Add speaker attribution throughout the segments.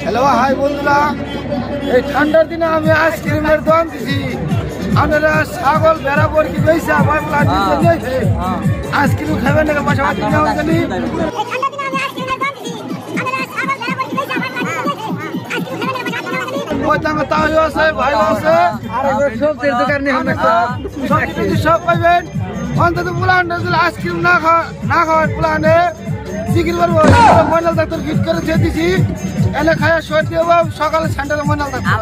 Speaker 1: Hello hi বন্ধুরা, এই ঠান্ডার দিনে আমি আইসক্রিমের দোকান দিছি। আপনারা ছাগল ভেড়া বরকি বেচা আইসক্রিম খাবেন না পাশাপাশি সব পাইবেন। অন্তত আইসক্রিম না খাওয়ার প্লানে জিকির করবো। ময়নাল ডাক্তার ফিট করে দিয়ে দিছি, এনে খায় সর্দি হবো। সকালে সেন্টারে ময়নাল ডাক্তার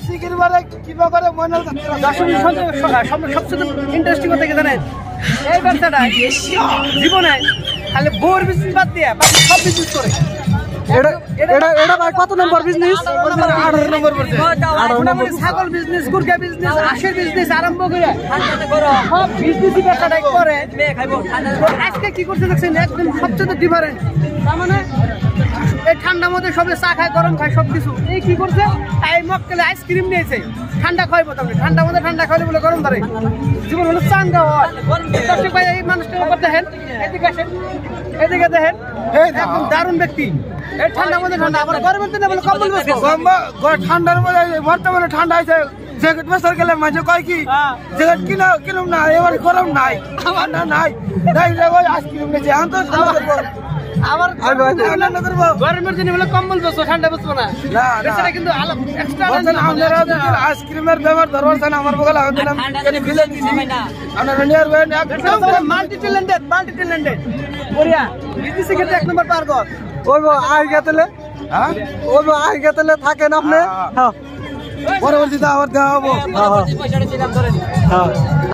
Speaker 1: জিকির বারে কিবা করে ময়নাল
Speaker 2: সবচেয়ে ইন্টারেস্টিং কথা কি জানেন? এই ব্যবসাটা জীবনে খালি বোর বিজনেস বাদ দিয়ে বাকি সব বিজনেস করে। কত নম্বর বিজনেস? 18 নম্বর ছাগল বিজনেস, গুরগা বিজনেস, আশের বিজনেস আরম্ভ করে সব বিজনেসই ব্যবসাটাই করে। আজকে কি করছে দেখছেন? একদম সবচেয়ে ডিফারেন্ট। তার মানে এই ঠান্ডার মধ্যে সবে চা খায়, গরম খায়, সবকিছু। এই কি করছে? এই মক্কেলে আইসক্রিম নিয়েছে, ঠান্ডা খাইবো। তাহলে ঠান্ডার মধ্যে ঠান্ডা খাইলে বলে গরম ধরে। জীবন হলো চাঙ্গা হয়। দর্শক ভাই, এই মানুষটার ব্যাপার দেখেন, এদিকে আসেন, এদিকে দেখেন, একদম দারুণ ব্যক্তি। এই ঠান্ডার মধ্যে ঠান্ডা, আবার গরমের দিনে বলে কম্বল বেচবো।
Speaker 1: ঠান্ডার মধ্যে বর্তমানে ঠান্ডা আছে, জ্যাকেট বেচার গেলে মাঝে কয় কি জ্যাকেট কিনুম না, এবার গরম নাই, আমার না নাই ওই আইসক্রিম নিয়েছে।
Speaker 2: গরমের দিনে বলে কম্বল বেচবো, ঠান্ডা বেচবো না। কিন্তু
Speaker 1: আইসক্রিমের ব্যবহার ধরবার চান আমার বগলে
Speaker 2: মাল্টি ট্যালেন্টেড এক নম্বর পার কর।
Speaker 1: থাকেন আপনি পরবর্তীতে আবার দেওয়া হবো।